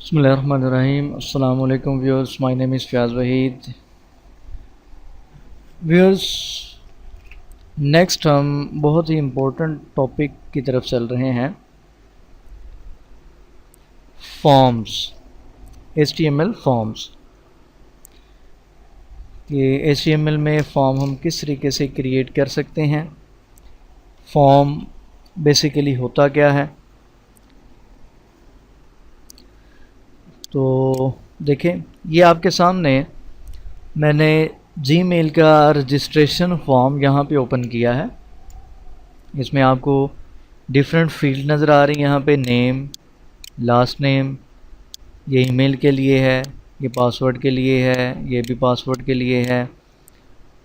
बिस्मिल्लाहिर्रहमानिर्रहीम। अस्सलाम वालेकुम viewers, my name is Fayaz Waheed. Viewers, next हम बहुत ही इम्पोर्टेंट टॉपिक की तरफ चल रहे हैं, फॉर्म्स, HTML फॉर्म्स। ये HTML में फॉर्म हम किस तरीके से क्रिएट कर सकते हैं, फॉर्म बेसिकली होता क्या है। तो देखें, ये आपके सामने मैंने जीमेल का रजिस्ट्रेशन फॉर्म यहाँ पे ओपन किया है। इसमें आपको डिफरेंट फील्ड नज़र आ रही हैं। यहाँ पे नेम, लास्ट नेम, ये ईमेल के लिए है, ये पासवर्ड के लिए है, ये भी पासवर्ड के लिए है।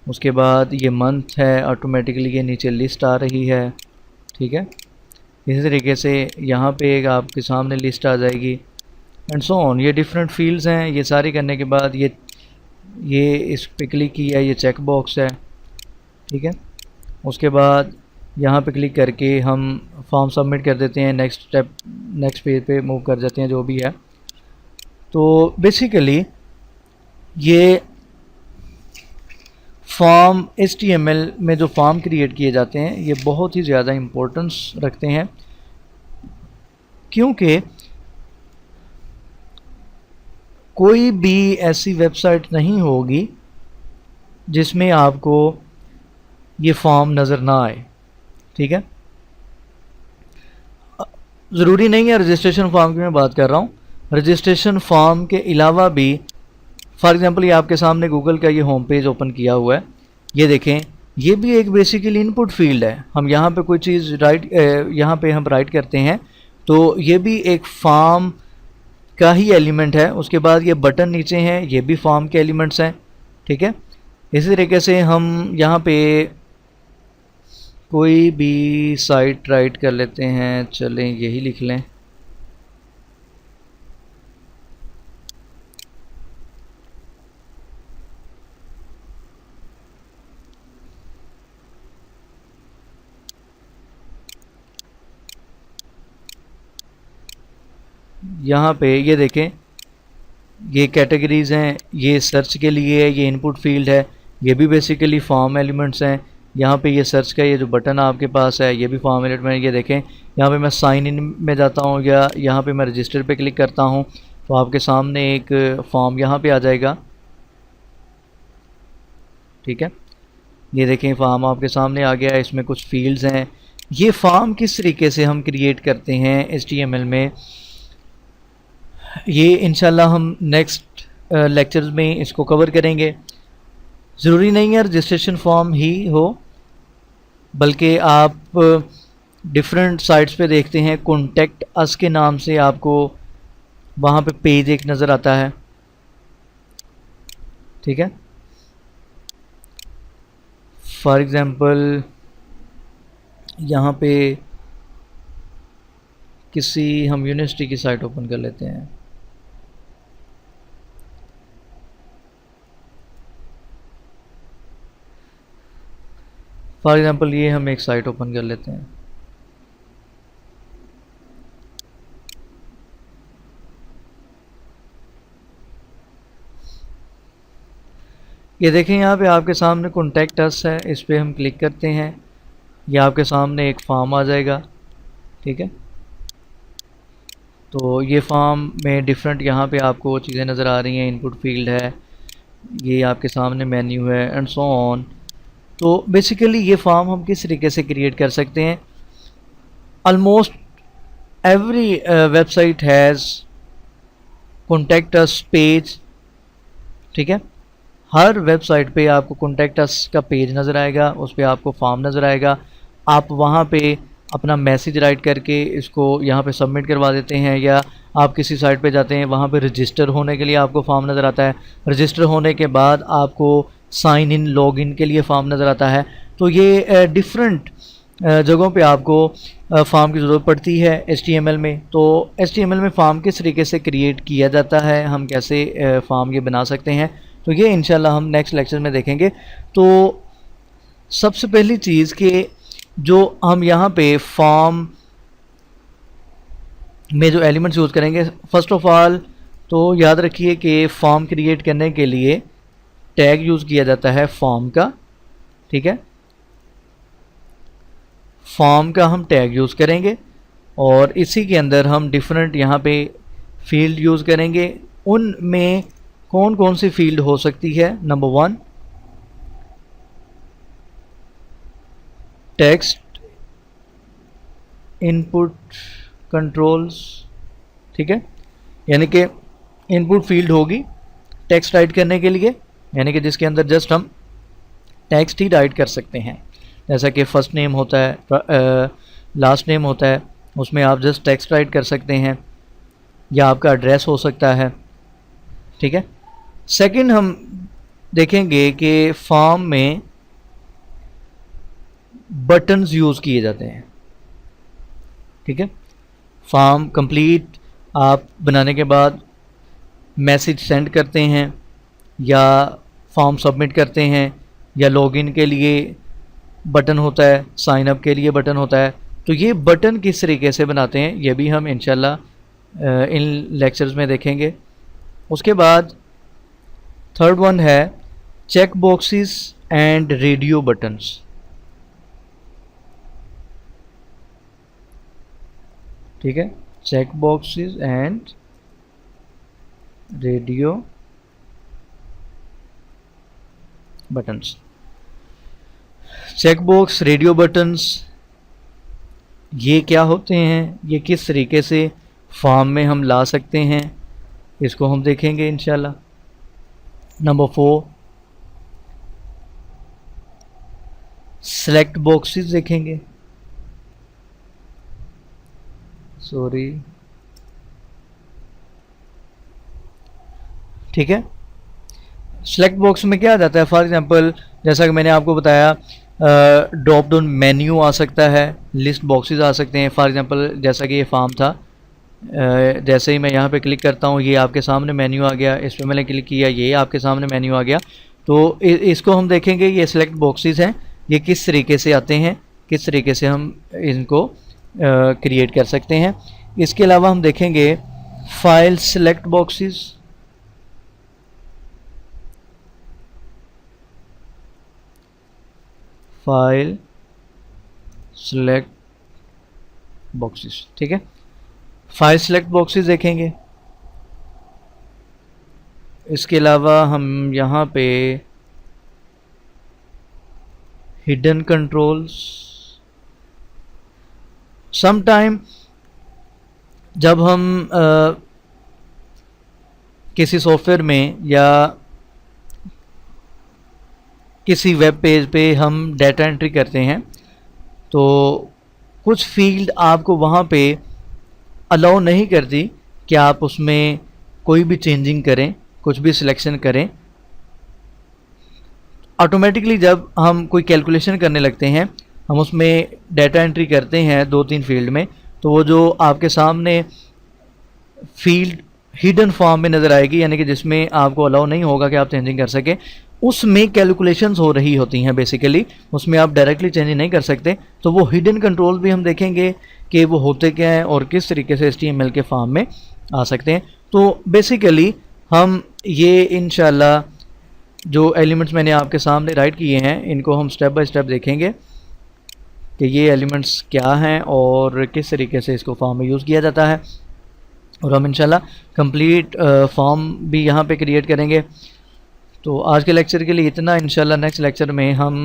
उसके बाद ये मंथ है, ऑटोमेटिकली ये नीचे लिस्ट आ रही है। ठीक है, इसी तरीके से यहाँ पे एक आपके सामने लिस्ट आ जाएगी एंड सो ऑन। ये डिफरेंट फील्ड्स हैं। ये सारी करने के बाद ये इस पे क्लिक किया, ये चेक बॉक्स है। ठीक है, उसके बाद यहाँ पे क्लिक करके हम फॉर्म सबमिट कर देते हैं। नेक्स्ट स्टेप, नेक्स्ट पेज पे मूव कर जाते हैं, जो भी है। तो बेसिकली ये फॉर्म HTML में जो फॉर्म क्रिएट किए जाते हैं, ये बहुत ही ज़्यादा इम्पोर्टेंस रखते हैं, क्योंकि कोई भी ऐसी वेबसाइट नहीं होगी जिसमें आपको ये फॉर्म नज़र ना आए। ठीक है, ज़रूरी नहीं है रजिस्ट्रेशन फॉर्म की मैं बात कर रहा हूँ, रजिस्ट्रेशन फॉर्म के अलावा भी। फॉर एग्जांपल, ये आपके सामने गूगल का ये होम पेज ओपन किया हुआ है। ये देखें, ये भी एक बेसिकली इनपुट फील्ड है। हम यहाँ पे कोई चीज़ यहाँ पे हम राइट करते हैं, तो ये भी एक फॉर्म का ही एलिमेंट है। उसके बाद ये बटन नीचे हैं, ये भी फॉर्म के एलिमेंट्स हैं। ठीक है, इसी तरीके से हम यहाँ पे कोई भी साइट राइट कर लेते हैं। चलें, यही लिख लें। यहाँ पे ये देखें, ये कैटेगरीज़ हैं, ये सर्च के लिए है, ये इनपुट फील्ड है, ये भी बेसिकली फॉर्म एलिमेंट्स हैं। यहाँ पे ये सर्च का ये जो बटन आपके पास है, ये भी फॉर्म एलिमेंट है। ये देखें, यहाँ पे मैं साइन इन में जाता हूँ या यहाँ पे मैं रजिस्टर पे क्लिक करता हूँ, तो आपके सामने एक फॉर्म यहाँ पे आ जाएगा। ठीक है, ये देखें, फॉर्म आपके सामने आ गया है। इसमें कुछ फील्ड्स हैं। ये फॉर्म किस तरीके से हम क्रिएट करते हैं HTML में, ये इंशाल्लाह हम नेक्स्ट लेक्चर्स में इसको कवर करेंगे। ज़रूरी नहीं है रजिस्ट्रेशन फॉर्म ही हो, बल्कि आप डिफरेंट साइट्स पे देखते हैं, कॉन्टेक्ट अस के नाम से आपको वहाँ पे पेज एक नज़र आता है। ठीक है, फॉर एग्ज़ाम्पल यहाँ पे किसी हम यूनिवर्सिटी की साइट ओपन कर लेते हैं। फॉर एग्ज़ाम्पल ये हम एक साइट ओपन कर लेते हैं। ये देखें, यहाँ पे आपके सामने कॉन्टेक्ट अस है, इस पर हम क्लिक करते हैं, ये आपके सामने एक फॉर्म आ जाएगा। ठीक है, तो ये फॉर्म में डिफरेंट यहाँ पे आपको चीज़ें नज़र आ रही हैं। इनपुट फील्ड है, ये आपके सामने मेन्यू है एंड सो ऑन। तो बेसिकली ये फॉर्म हम किस तरीके से क्रिएट कर सकते हैं। Almost every website has contact us page. ठीक है, हर वेबसाइट पे आपको कॉन्टेक्ट अस का पेज नज़र आएगा, उस पर आपको फॉर्म नज़र आएगा। आप वहाँ पे अपना मैसेज राइट करके इसको यहाँ पे सबमिट करवा देते हैं, या आप किसी साइट पे जाते हैं, वहाँ पे रजिस्टर होने के लिए आपको फॉर्म नज़र आता है। रजिस्टर होने के बाद आपको साइन इन, लॉग इन के लिए फॉर्म नज़र आता है। तो ये डिफरेंट जगहों पे आपको फॉर्म की ज़रूरत पड़ती है HTML में। तो HTML में फॉर्म किस तरीके से क्रिएट किया जाता है, हम कैसे फॉर्म ये बना सकते हैं, तो ये इंशाल्लाह हम नेक्स्ट लेक्चर में देखेंगे। तो सबसे पहली चीज़ कि जो हम यहाँ पे फॉर्म में जो एलिमेंट्स यूज़ करेंगे, फर्स्ट ऑफ ऑल तो याद रखिए कि फॉर्म क्रिएट करने के लिए टैग यूज़ किया जाता है फॉर्म का, ठीक है। फॉर्म का हम टैग यूज़ करेंगे और इसी के अंदर हम डिफरेंट यहाँ पे फील्ड यूज़ करेंगे। उनमें कौन कौन सी फील्ड हो सकती है? नंबर 1 टेक्स्ट इनपुट कंट्रोल्स, ठीक है, यानी कि इनपुट फील्ड होगी टेक्स्ट राइट करने के लिए, यानी कि जिसके अंदर जस्ट हम टेक्स्ट ही राइट कर सकते हैं। जैसा कि फर्स्ट नेम होता है, लास्ट नेम होता है, उसमें आप जस्ट टेक्स्ट राइट कर सकते हैं, या आपका एड्रेस हो सकता है, ठीक है। सेकंड हम देखेंगे कि फॉर्म में बटन्स यूज़ किए जाते हैं, ठीक है। फॉर्म कंप्लीट आप बनाने के बाद मैसेज सेंड करते हैं या फॉर्म सबमिट करते हैं, या लॉगिन के लिए बटन होता है, साइन अप के लिए बटन होता है। तो ये बटन किस तरीके से बनाते हैं ये भी हम इंशाल्लाह इन लेक्चर्स में देखेंगे। उसके बाद थर्ड वन है check boxes and radio buttons, ठीक है, check boxes and radio buttons. Check box, radio buttons ये क्या होते हैं, ये किस तरीके से फॉर्म में हम ला सकते हैं, इसको हम देखेंगे इंशाल्लाह। नंबर 4 सेलेक्ट बॉक्सेस देखेंगे, सॉरी, ठीक है। सेलेक्ट बॉक्स में क्या आ जाता है? फॉर एग्जांपल जैसा कि मैंने आपको बताया, ड्रॉप डाउन मेन्यू आ सकता है, लिस्ट बॉक्सेस आ सकते हैं। फॉर एग्जांपल जैसा कि ये फॉर्म था, जैसे ही मैं यहाँ पे क्लिक करता हूँ ये आपके सामने मेन्यू आ गया, इस पर मैंने क्लिक किया ये आपके सामने मेन्यू आ गया। तो इसको हम देखेंगे, ये सिलेक्ट बॉक्सेस हैं, ये किस तरीके से आते हैं, किस तरीके से हम इनको क्रिएट कर सकते हैं। इसके अलावा हम देखेंगे file select boxes, file select boxes, ठीक है। फाइल सिलेक्ट बॉक्सेस देखेंगे। इसके अलावा हम यहाँ पे हिडन कंट्रोल्स, समटाइम जब हम किसी सॉफ्टवेयर में या किसी वेब पेज पे हम डाटा एंट्री करते हैं तो कुछ फील्ड आपको वहाँ पे अलाउ नहीं करती कि आप उसमें कोई भी चेंजिंग करें, कुछ भी सिलेक्शन करें। ऑटोमेटिकली जब हम कोई कैलकुलेशन करने लगते हैं, हम उसमें डाटा एंट्री करते हैं 2-3 फील्ड में, तो वो जो आपके सामने फील्ड हिडन फॉर्म में नज़र आएगी, यानी कि जिसमें आपको अलाउ नहीं होगा कि आप चेंजिंग कर सकें, उसमें कैलकुलेशंस हो रही होती हैं बेसिकली, उसमें आप डायरेक्टली चेंज नहीं कर सकते। तो वो हिडन कंट्रोल भी हम देखेंगे कि वो होते क्या हैं और किस तरीके से HTML के फॉर्म में आ सकते हैं। तो बेसिकली हम ये इंशाल्लाह जो एलिमेंट्स मैंने आपके सामने राइट किए हैं, इनको हम स्टेप बाय स्टेप देखेंगे कि ये एलिमेंट्स क्या हैं और किस तरीके से इसको फॉर्म में यूज़ किया जाता है, और हम इंशाल्लाह कंप्लीट फॉर्म भी यहाँ पे क्रिएट करेंगे। तो आज के लेक्चर के लिए इतना, इंशाल्लाह नेक्स्ट लेक्चर में हम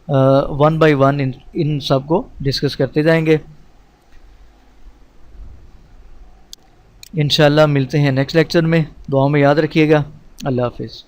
1 बाय 1 इन सब को डिस्कस करते जाएंगे। इंशाल्लाह मिलते हैं नेक्स्ट लेक्चर में, दुआ में याद रखिएगा। अल्लाह हाफिज़।